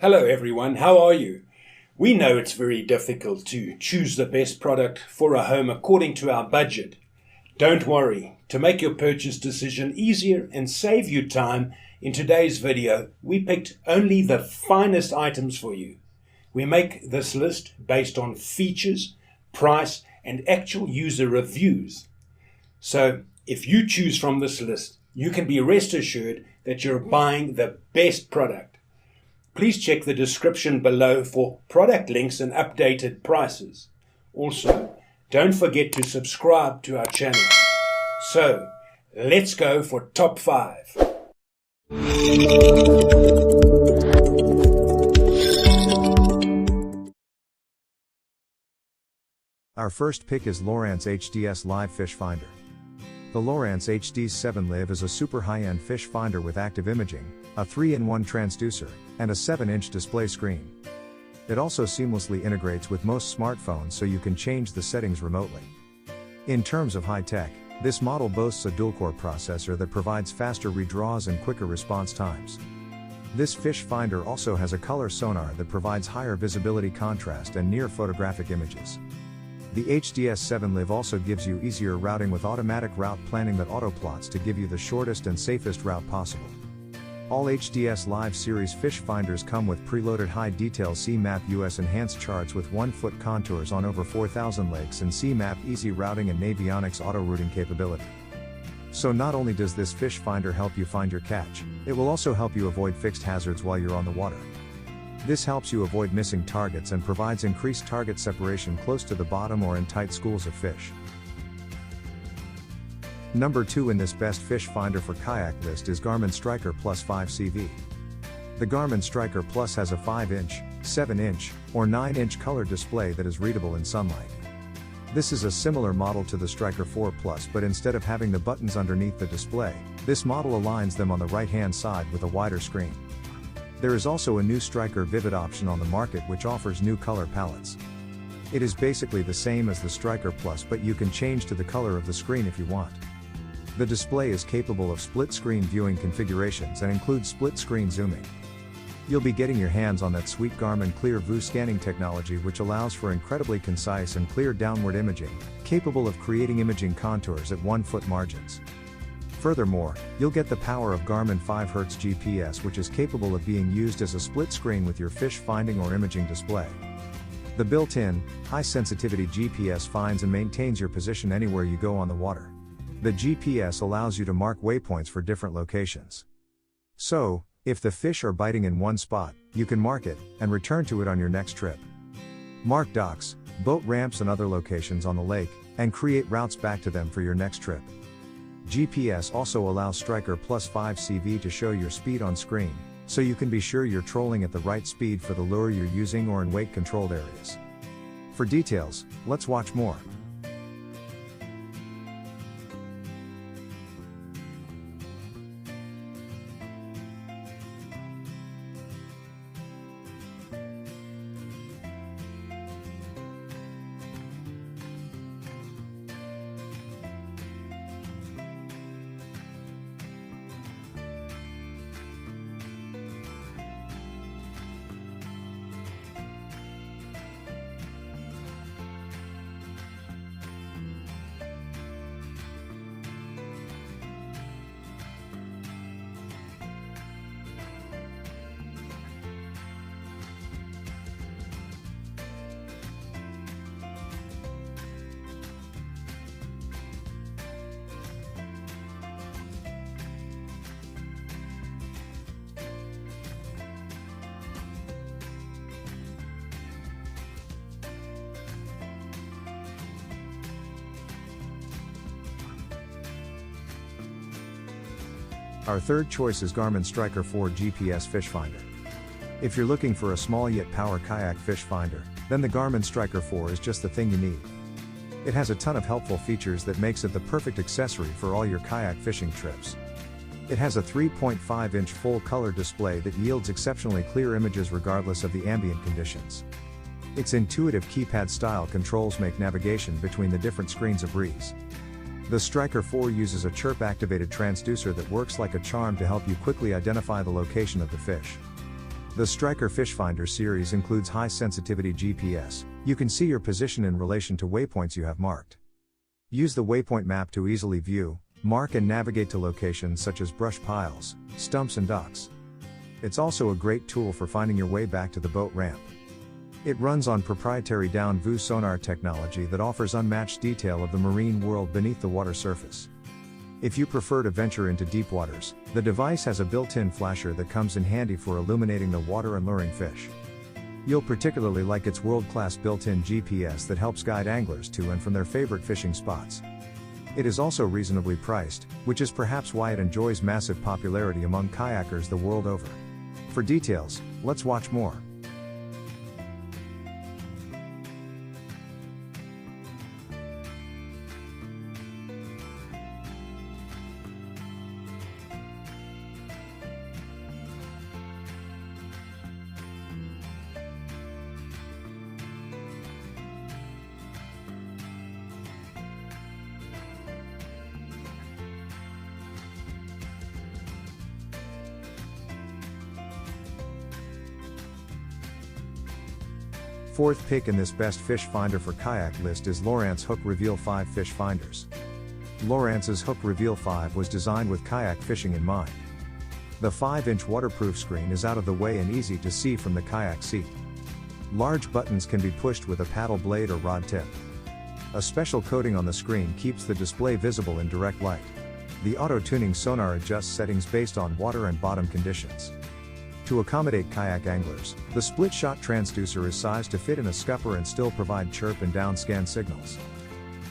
Hello everyone, how are you? We know it's very difficult to choose the best product for a home according to our budget. Don't worry, to make your purchase decision easier and save you time, in today's video we picked only the finest items for you. We make this list based on features, price and actual user reviews. So if you choose from this list, you can be rest assured that you're buying the best product. Please check the description below for product links and updated prices. Also, don't forget to subscribe to our channel. So, let's go for top 5. Our first pick is Lowrance HDS Live Fish Finder. The Lowrance HD7 Live is a super high-end fish finder with active imaging, a 3-in-1 transducer, and a 7-inch display screen. It also seamlessly integrates with most smartphones so you can change the settings remotely. In terms of high-tech, this model boasts a dual-core processor that provides faster redraws and quicker response times. This fish finder also has a color sonar that provides higher visibility contrast and near photographic images. The HDS7 Live also gives you easier routing with automatic route planning that auto-plots to give you the shortest and safest route possible. All HDS Live series fish finders come with preloaded high-detail C-Map US enhanced charts with 1-foot contours on over 4,000 lakes and C-Map easy routing and Navionics auto-routing capability. So not only does this fish finder help you find your catch, it will also help you avoid fixed hazards while you're on the water. This helps you avoid missing targets and provides increased target separation close to the bottom or in tight schools of fish. Number 2 in this best fish finder for kayak list is Garmin Striker Plus 5 CV. The Garmin Striker Plus has a 5-inch, 7-inch, or 9-inch color display that is readable in sunlight. This is a similar model to the Striker 4 Plus, but instead of having the buttons underneath the display, this model aligns them on the right-hand side with a wider screen. There is also a new Striker Vivid option on the market which offers new color palettes. It is basically the same as the Striker Plus, but you can change to the color of the screen if you want. The display is capable of split-screen viewing configurations and includes split-screen zooming. You'll be getting your hands on that sweet Garmin Clear View scanning technology which allows for incredibly concise and clear downward imaging, capable of creating imaging contours at 1-foot margins. Furthermore, you'll get the power of Garmin 5Hz GPS which is capable of being used as a split screen with your fish finding or imaging display. The built-in, high-sensitivity GPS finds and maintains your position anywhere you go on the water. The GPS allows you to mark waypoints for different locations. So, if the fish are biting in one spot, you can mark it, and return to it on your next trip. Mark docks, boat ramps and other locations on the lake, and create routes back to them for your next trip. GPS also allows Striker Plus 5 CV to show your speed on screen, so you can be sure you're trolling at the right speed for the lure you're using or in weight-controlled areas. For details, let's watch more. Our third choice is Garmin Striker 4 GPS Fish Finder. If you're looking for a small yet power kayak fish finder, then the Garmin Striker 4 is just the thing you need. It has a ton of helpful features that makes it the perfect accessory for all your kayak fishing trips. It has a 3.5-inch full-color display that yields exceptionally clear images regardless of the ambient conditions. Its intuitive keypad-style controls make navigation between the different screens a breeze. The Striker 4 uses a chirp-activated transducer that works like a charm to help you quickly identify the location of the fish. The Striker Fish Finder series includes high-sensitivity GPS. You can see your position in relation to waypoints you have marked. Use the waypoint map to easily view, mark and navigate to locations such as brush piles, stumps and docks. It's also a great tool for finding your way back to the boat ramp. It runs on proprietary down-view sonar technology that offers unmatched detail of the marine world beneath the water surface. If you prefer to venture into deep waters, the device has a built-in flasher that comes in handy for illuminating the water and luring fish. You'll particularly like its world-class built-in GPS that helps guide anglers to and from their favorite fishing spots. It is also reasonably priced, which is perhaps why it enjoys massive popularity among kayakers the world over. For details, let's watch more. Fourth pick in this best fish finder for kayak list is Lowrance Hook Reveal 5 Fish Finders. Lowrance's Hook Reveal 5 was designed with kayak fishing in mind. The 5-inch waterproof screen is out of the way and easy to see from the kayak seat. Large buttons can be pushed with a paddle blade or rod tip. A special coating on the screen keeps the display visible in direct light. The auto-tuning sonar adjusts settings based on water and bottom conditions. To accommodate kayak anglers, the split-shot transducer is sized to fit in a scupper and still provide chirp and downscan signals.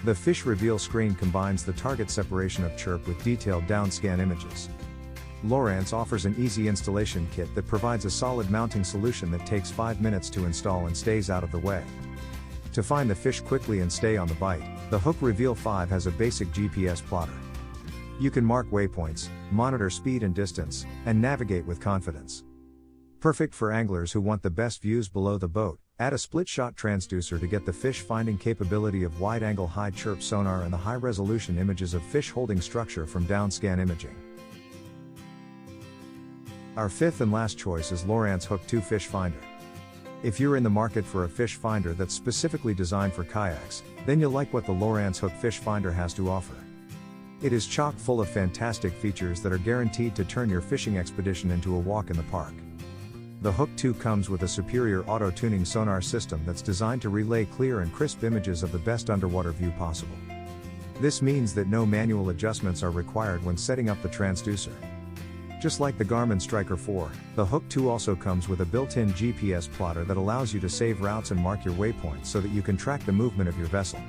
The fish reveal screen combines the target separation of chirp with detailed downscan images. Lowrance offers an easy installation kit that provides a solid mounting solution that takes 5 minutes to install and stays out of the way. To find the fish quickly and stay on the bite, the Hook Reveal 5 has a basic GPS plotter. You can mark waypoints, monitor speed and distance, and navigate with confidence. Perfect for anglers who want the best views below the boat, add a split-shot transducer to get the fish-finding capability of wide-angle high-chirp sonar and the high-resolution images of fish-holding structure from downscan imaging. Our fifth and last choice is Lowrance Hook 2 Fish Finder. If you're in the market for a fish finder that's specifically designed for kayaks, then you'll like what the Lowrance Hook Fish Finder has to offer. It is chock full of fantastic features that are guaranteed to turn your fishing expedition into a walk in the park. The Hook 2 comes with a superior auto-tuning sonar system that's designed to relay clear and crisp images of the best underwater view possible. This means that no manual adjustments are required when setting up the transducer. Just like the Garmin Striker 4, the Hook 2 also comes with a built-in GPS plotter that allows you to save routes and mark your waypoints so that you can track the movement of your vessel.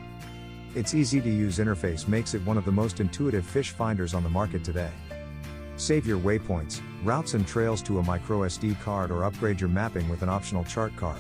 Its easy-to-use interface makes it one of the most intuitive fish finders on the market today. Save your waypoints, routes and trails to a microSD card or upgrade your mapping with an optional chart card.